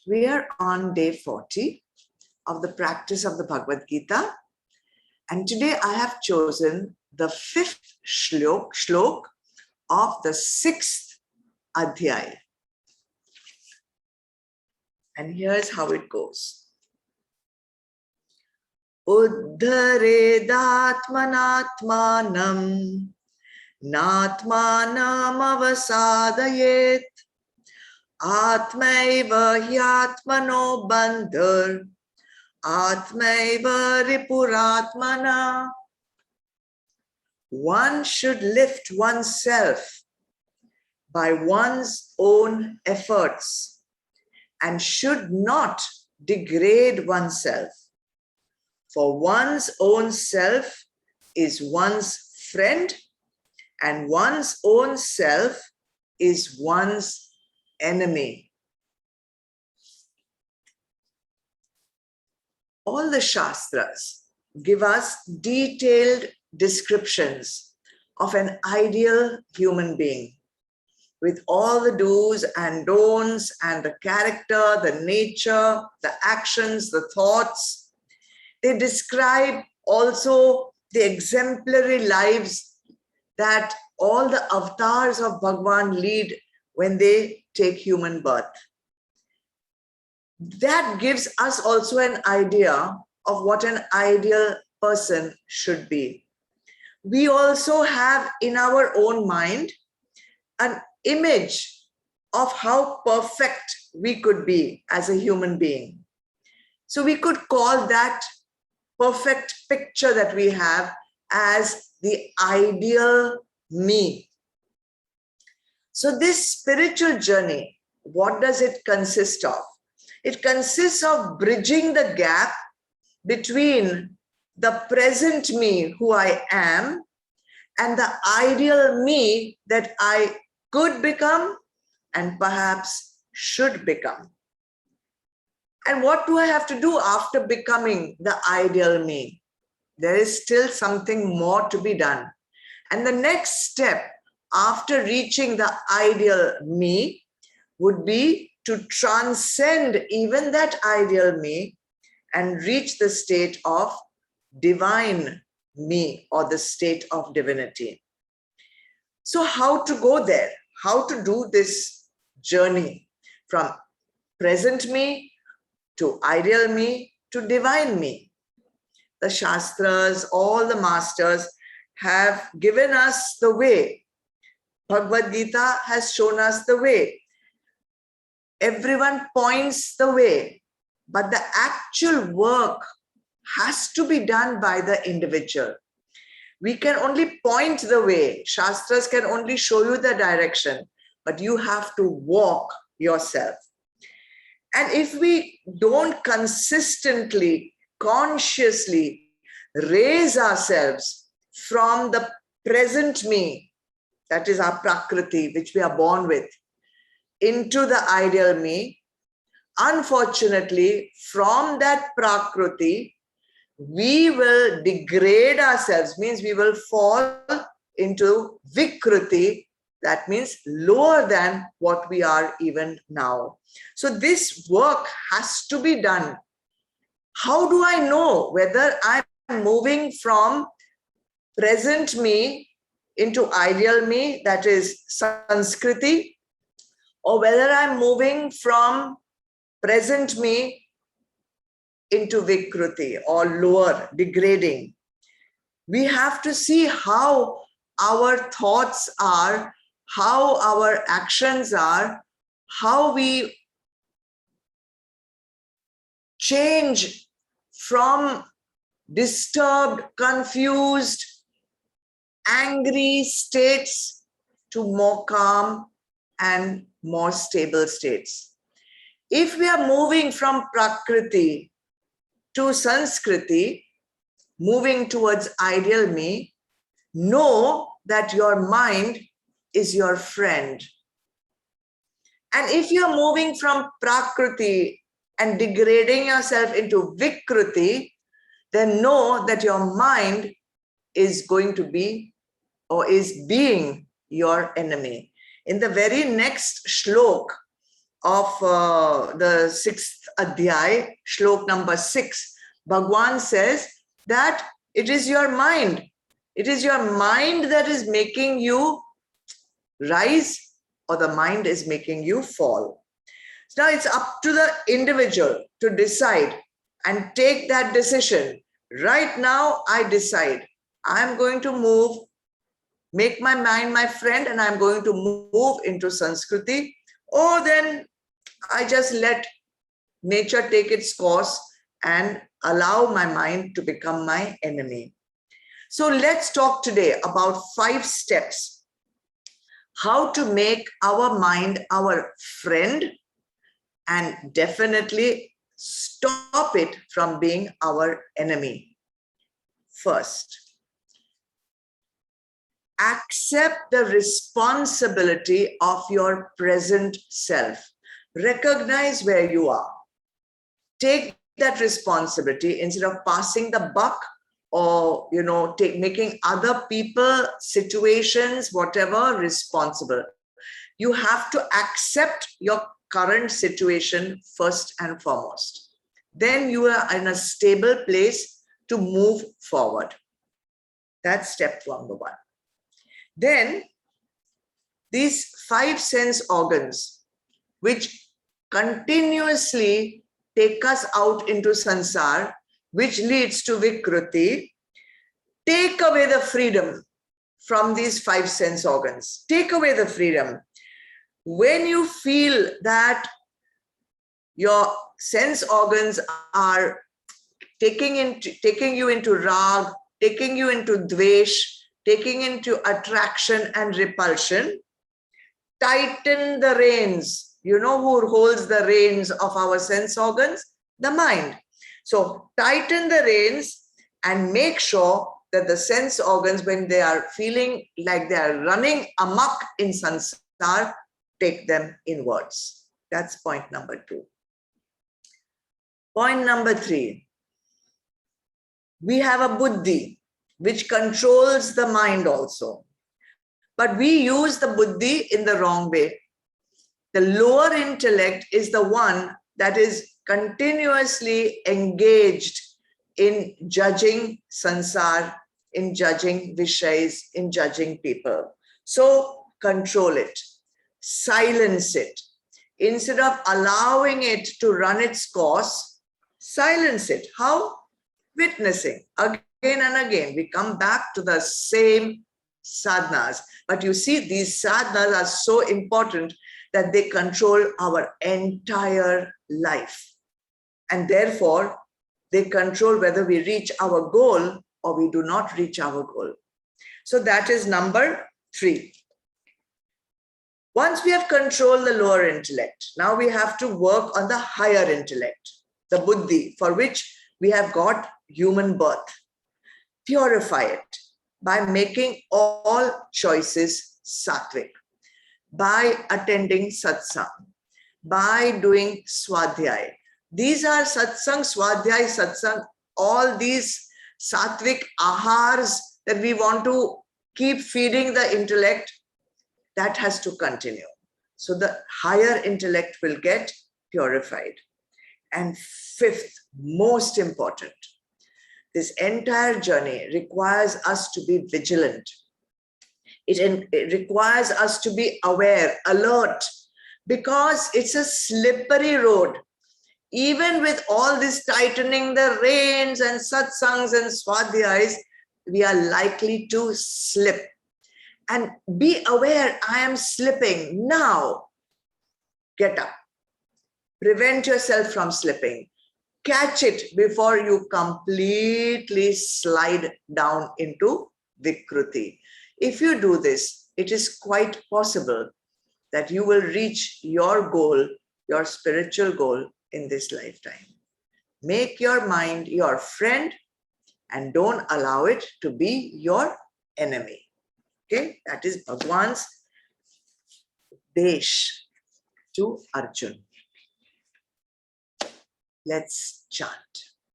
We are on day 40 of the practice of the Bhagavad Gita. And today I have chosen the 5th shlok of the 6th adhyaya. And here's how it goes. Uddharedatmanatmanam natmanam avasadayet atmaiva hyatmano bandhar atmaiva ripuratmana. One should lift oneself by one's own efforts and should not degrade oneself. For one's own self is one's friend and one's own self is one's enemy. All the Shastras give us detailed descriptions of an ideal human being with all the do's and don'ts and the character, the nature, the actions, the thoughts. They describe also the exemplary lives that all the avatars of Bhagavan lead when they take human birth. That gives us also an idea of what an ideal person should be. We also have in our own mind an image of how perfect we could be as a human being. So we could call that perfect picture that we have as the ideal me. So this spiritual journey, what does it consist of? It consists of bridging the gap between the present me, who I am, and the ideal me that I could become and perhaps should become. And what do I have to do after becoming the ideal me? There is still something more to be done. And the next step after reaching the ideal me would be to transcend even that ideal me and reach the state of divine me or the state of divinity. So how to go there? How to do this journey from present me to ideal me to divine me? The Shastras, all the masters have given us the way. Bhagavad Gita has shown us the way. Everyone points the way, but the actual work has to be done by the individual. We can only point the way. Shastras can only show you the direction, but you have to walk yourself. And if we don't consistently, consciously raise ourselves from the present me, that is our prakriti, which we are born with, into the ideal me, unfortunately, from that prakriti, we will degrade ourselves, means we will fall into vikruti, that means lower than what we are even now. So this work has to be done. How do I know whether I'm moving from present me into ideal me, that is Sanskriti, or whether I'm moving from present me into Vikruti or lower, degrading? We have to see how our thoughts are, how our actions are, how we change from disturbed, confused, angry states to more calm and more stable states. If we are moving from Prakriti to Sanskriti, moving towards ideal me, know that your mind is your friend. And if you're moving from Prakriti and degrading yourself into Vikruti, then know that your mind is going to be or is being your enemy. In the very next shlok, of the 6th Adhyay, Shlok number 6, Bhagwan says that it is your mind. It is your mind that is making you rise, or the mind is making you fall. So now it's up to the individual to decide and take that decision. Right now, I decide I'm going to move, make my mind my friend, and I'm going to move into Sanskriti, or then I just let nature take its course and allow my mind to become my enemy. So let's talk today about 5 steps how to make our mind our friend and definitely stop it from being our enemy. First, accept the responsibility of your present self. Recognize where you are. Take that responsibility instead of passing the buck or making other people, situations, whatever, responsible. You have to accept your current situation first and foremost. Then you are in a stable place to move forward. That's step number 1. Then these 5 sense organs, which continuously take us out into sansar, which leads to vikruti, take away the freedom from these 5 sense organs. Take away the freedom. When you feel that your sense organs are taking you into rag, taking you into dvesh, taking into attraction and repulsion, tighten the reins. You know who holds the reins of our sense organs? The mind. So tighten the reins and make sure that the sense organs, when they are feeling like they are running amok in sansar, take them inwards. That's point number 2. Point number 3. We have a buddhi, which controls the mind also. But we use the buddhi in the wrong way. The lower intellect is the one that is continuously engaged in judging sansar, in judging vishays, in judging people. So control it, silence it. Instead of allowing it to run its course, silence it. How? Witnessing. Again and again, we come back to the same sadhanas. But you see, these sadhanas are so important that they control our entire life. And therefore, they control whether we reach our goal or we do not reach our goal. So that is number 3. Once we have controlled the lower intellect, now we have to work on the higher intellect, the buddhi, for which we have got human birth. Purify it by making all choices sattvic, by attending satsang, by doing swadhyay. These are satsang, swadhyay, satsang, all these sattvic ahars that we want to keep feeding the intellect, that has to continue. So the higher intellect will get purified. And 5th, most important, this entire journey requires us to be vigilant. It requires us to be aware, alert, because it's a slippery road. Even with all this tightening the reins and satsangs and swadhyayas, we are likely to slip. And be aware, I am slipping. Now, get up. Prevent yourself from slipping. Catch it before you completely slide down into vikruti. If you do this, it is quite possible that you will reach your goal, your spiritual goal in this lifetime. Make your mind your friend and don't allow it to be your enemy. Okay, that is Bhagwan's Desh to Arjun. Let's chant.